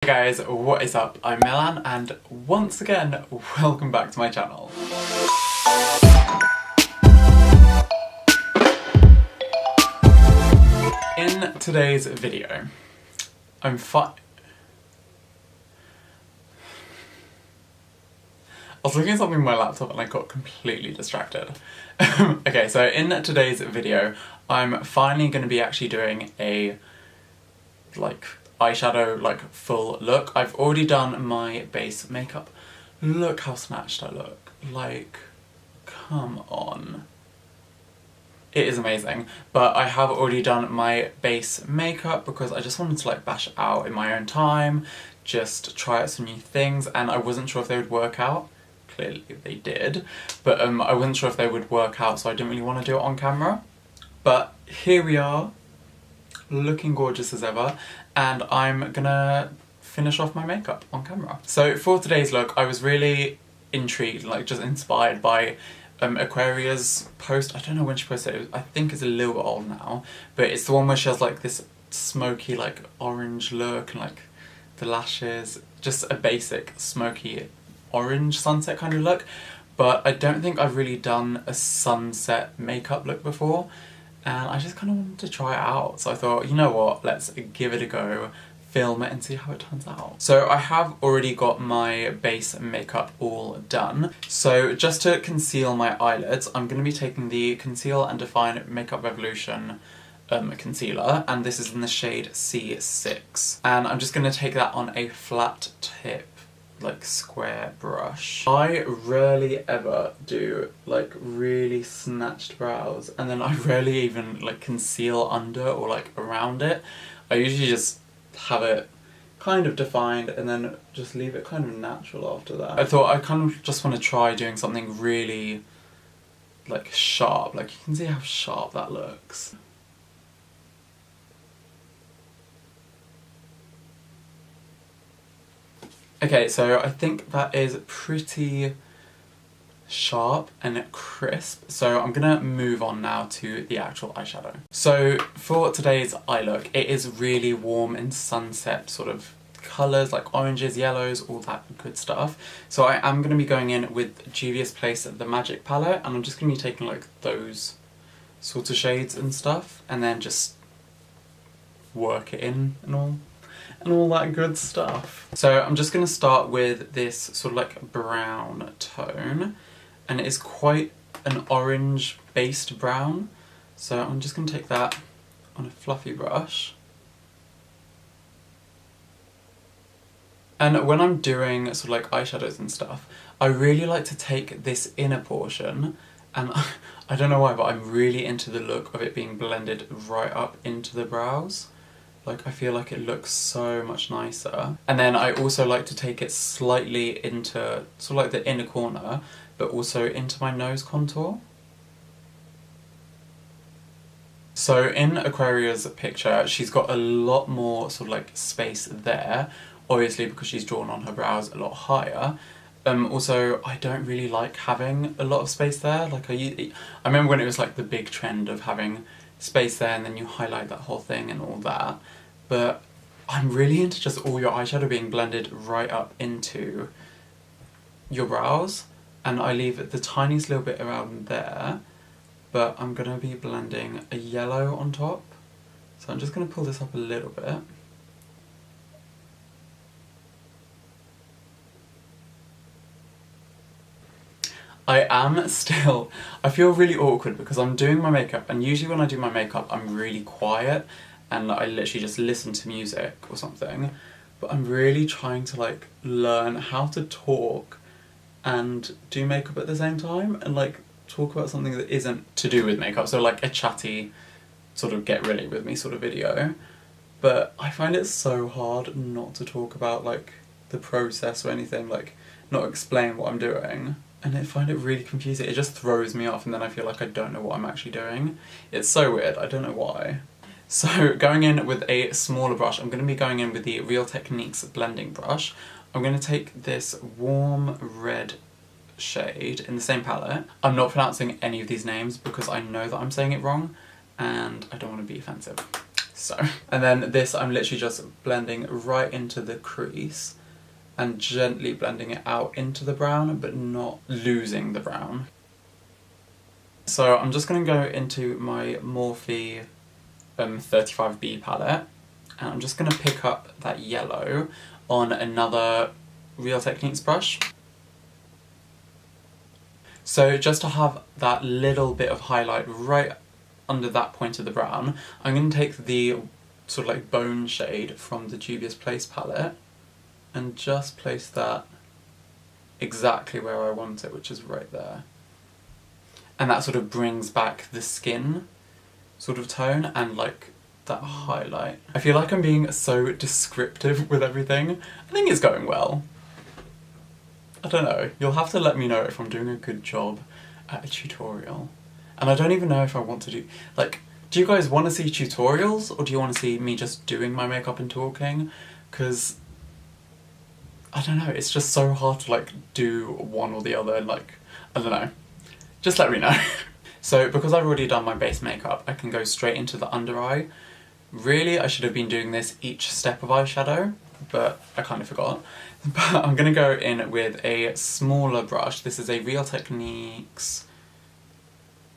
Hey guys, what is up? I'm Milan and once again, welcome back to my channel. In today's video, I was looking at something on my laptop and I got completely distracted. Okay, so in today's video, I'm finally going to be actually doing a, eyeshadow, full look. I've already done my base makeup. Look how snatched I look. Come on. It is amazing. But I have already done my base makeup because I just wanted to, bash it out in my own time, just try out some new things, and I wasn't sure if they would work out. Clearly they did, but I wasn't sure if they would work out, so I didn't really want to do it on camera. But here we are, looking gorgeous as ever, and I'm gonna finish off my makeup on camera. So for today's look, I was really intrigued, just inspired by Aquaria's post. I don't know when she posted it, I think it's a little bit old now, but it's the one where she has this smoky orange look and the lashes, just a basic smoky orange sunset kind of look. But I don't think I've really done a sunset makeup look before, and I just kind of wanted to try it out. So I thought, you know what, let's give it a go, film it and see how it turns out. So I have already got my base makeup all done. So just to conceal my eyelids, I'm going to be taking the Conceal and Define Makeup Revolution concealer, and this is in the shade C6. And I'm just going to take that on a flat tip, square brush. I rarely ever do really snatched brows, and then I rarely even conceal under or around it. I usually just have it kind of defined and then just leave it kind of natural after that. I thought I kind of just want to try doing something really sharp. You can see how sharp that looks. Okay, so I think that is pretty sharp and crisp, so I'm gonna move on now to the actual eyeshadow. So for today's eye look, it is really warm and sunset sort of colours, oranges, yellows, all that good stuff. So I am gonna be going in with Juvia's Place the Magic palette, and I'm just gonna be taking those sorts of shades and stuff, and then just work it in and all that good stuff. So I'm just going to start with this sort of brown tone, and it is quite an orange based brown, so I'm just going to take that on a fluffy brush. And when I'm doing sort of eyeshadows and stuff, I really like to take this inner portion, and I don't know why, but I'm really into the look of it being blended right up into the brows. I feel like it looks so much nicer. And then I also like to take it slightly into sort of the inner corner, but also into my nose contour. So in Aquaria's picture, she's got a lot more sort of space there, obviously because she's drawn on her brows a lot higher. Also, I don't really like having a lot of space there. I remember when it was the big trend of having space there and then you highlight that whole thing and all that. But I'm really into just all your eyeshadow being blended right up into your brows, and I leave the tiniest little bit around there, but I'm going to be blending a yellow on top. So I'm just going to pull this up a little bit. I feel really awkward because I'm doing my makeup, and usually when I do my makeup I'm really quiet and I literally just listen to music or something, but I'm really trying to learn how to talk and do makeup at the same time, and talk about something that isn't to do with makeup, so a chatty sort of get ready with me sort of video. But I find it so hard not to talk about the process or anything, not explain what I'm doing. And I find it really confusing. It just throws me off, and then I feel I don't know what I'm actually doing. It's so weird, I don't know why. So going in with a smaller brush, I'm going to be going in with the Real Techniques blending brush. I'm going to take this warm red shade in the same palette. I'm not pronouncing any of these names because I know that I'm saying it wrong and I don't want to be offensive. So, and then this I'm literally just blending right into the crease and gently blending it out into the brown, but not losing the brown. So I'm just going to go into my Morphe 35B palette, and I'm just going to pick up that yellow on another Real Techniques brush. So just to have that little bit of highlight right under that point of the brown, I'm going to take the sort of like bone shade from the Juvias Place palette and just place that exactly where I want it, which is right there. And that sort of brings back the skin sort of tone and like that highlight. I feel like I'm being so descriptive with everything. I think it's going well. I don't know, you'll have to let me know if I'm doing a good job at a tutorial. And I don't even know if I want to do, like, do you guys want to see tutorials or do you want to see me just doing my makeup and talking? Because I don't know, it's just so hard to like do one or the other and like, I don't know. Just let me know. So because I've already done my base makeup, I can go straight into the under eye. Really, I should have been doing this each step of eyeshadow, but I kind of forgot. But I'm going to go in with a smaller brush. This is a Real Techniques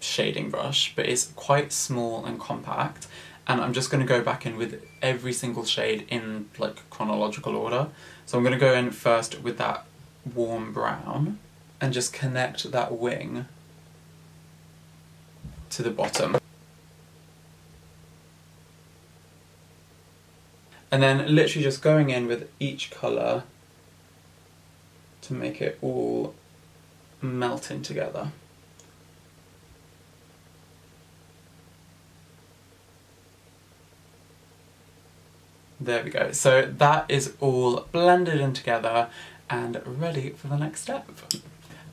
shading brush, but it's quite small and compact. And I'm just going to go back in with every single shade in like chronological order. So I'm going to go in first with that warm brown and just connect that wing to the bottom. And then literally just going in with each colour to make it all melting together. There we go. So that is all blended in together and ready for the next step.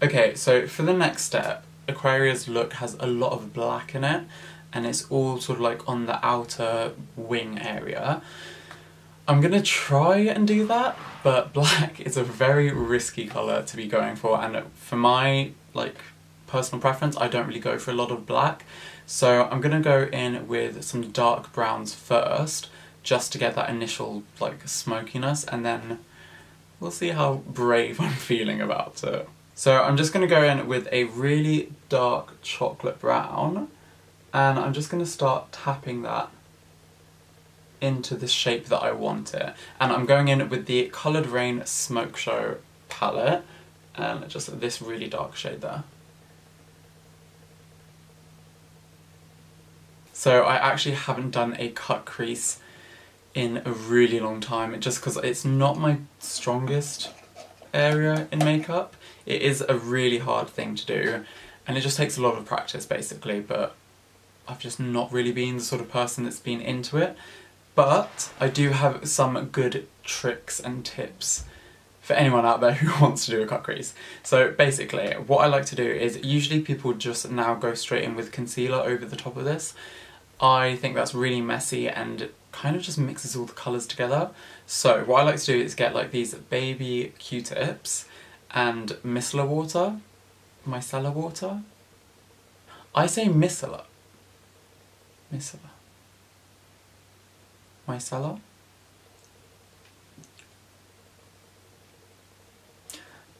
Okay, so for the next step, Aquaria's look has a lot of black in it, and it's all sort of like on the outer wing area. I'm gonna try and do that, but black is a very risky colour to be going for, and for my like personal preference, I don't really go for a lot of black. So I'm gonna go in with some dark browns first, just to get that initial like smokiness, and then we'll see how brave I'm feeling about it. So I'm just going to go in with a really dark chocolate brown, and I'm just going to start tapping that into the shape that I want it. And I'm going in with the Coloured Rain Smoke Show palette, and just this really dark shade there. So I actually haven't done a cut crease in a really long time, just because it's not my strongest area in makeup. It is a really hard thing to do, and it just takes a lot of practice basically, but I've just not really been the sort of person that's been into it. But I do have some good tricks and tips for anyone out there who wants to do a cut crease. So basically, what I like to do is, usually people just now go straight in with concealer over the top of this. I think that's really messy and kind of just mixes all the colours together. So what I like to do is get like these baby Q-tips and micellar water. Micellar water? I say micellar. Micellar. Micellar?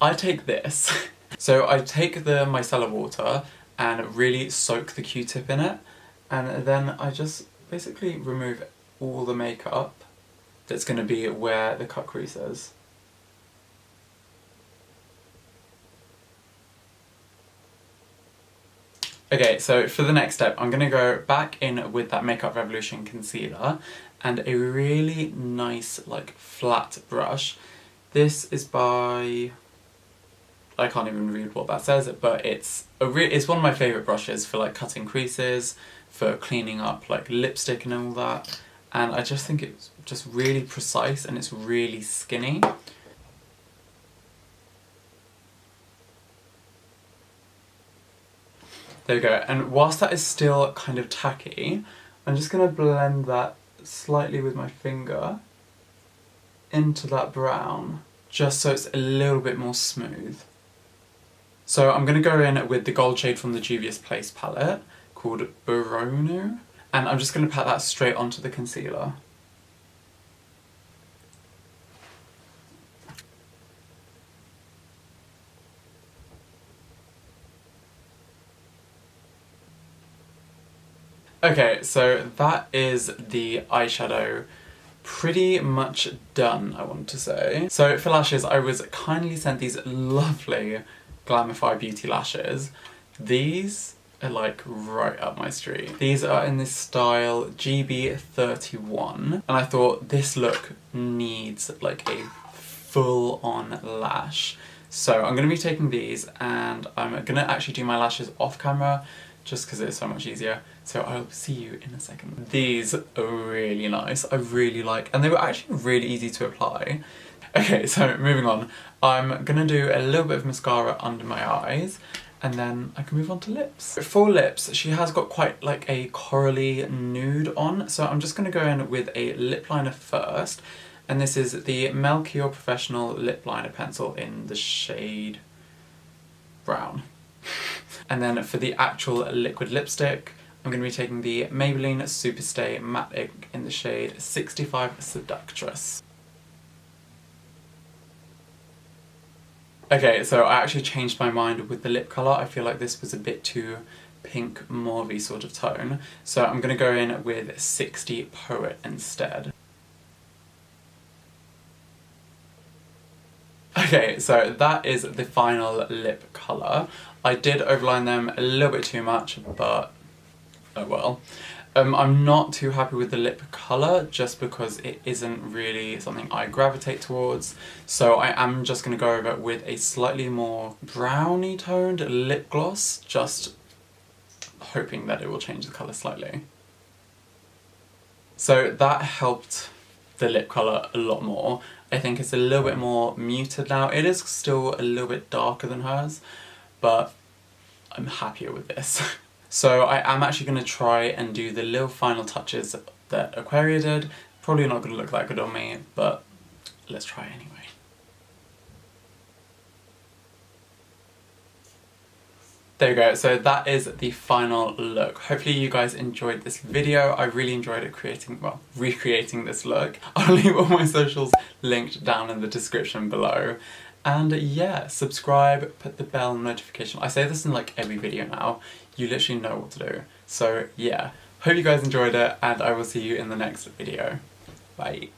I take this. So I take the micellar water and really soak the Q-tip in it, and then I just basically remove all the makeup that's going to be where the cut crease is. Okay, so for the next step, I'm going to go back in with that Makeup Revolution concealer and a really nice, like, flat brush. This is by... I can't even read what that says, but it's one of my favourite brushes for like cutting creases, for cleaning up like lipstick and all that, and I just think it's just really precise and it's really skinny. There we go, and whilst that is still kind of tacky, I'm just going to blend that slightly with my finger into that brown, just so it's a little bit more smooth. So I'm going to go in with the gold shade from the Juvias Place palette, called Barono, And I'm just going to pat that straight onto the concealer. Okay, so that is the eyeshadow pretty much done, I want to say. So for lashes, I was kindly sent these lovely Glamify Beauty lashes. These are like right up my street. These are in this style GB31, and I thought this look needs like a full-on lash. So I'm going to be taking these and I'm going to actually do my lashes off camera just because it's so much easier. So I'll see you in a second. These are really nice. I really like, and they were actually really easy to apply. Okay, so moving on. I'm gonna do a little bit of mascara under my eyes and then I can move on to lips. For lips, she has got quite like a corally nude on, so I'm just gonna go in with a lip liner first. And this is the Melchior Professional Lip Liner Pencil in the shade brown. And then for the actual liquid lipstick, I'm going to be taking the Maybelline Superstay Matte Ink in the shade 65 Seductress. Okay, so I actually changed my mind with the lip colour. I feel like this was a bit too pink mauvey sort of tone. So I'm going to go in with 60 Poet instead. Okay, so that is the final lip colour. I did overline them a little bit too much, but oh well. I'm not too happy with the lip colour just because it isn't really something I gravitate towards. So I am just going to go over it with a slightly more browny toned lip gloss, just hoping that it will change the colour slightly. So that helped the lip colour a lot more. I think it's a little bit more muted now. It is still a little bit darker than hers, but I'm happier with this. So I am actually going to try and do the little final touches that Aquaria did. Probably not going to look that good on me, but let's try anyway. There we go, so that is the final look. Hopefully you guys enjoyed this video. I really enjoyed it recreating this look. I'll leave all my socials linked down in the description below. And yeah, subscribe, put the bell notification. I say this in like every video now. You literally know what to do. So yeah, hope you guys enjoyed it and I will see you in the next video. Bye.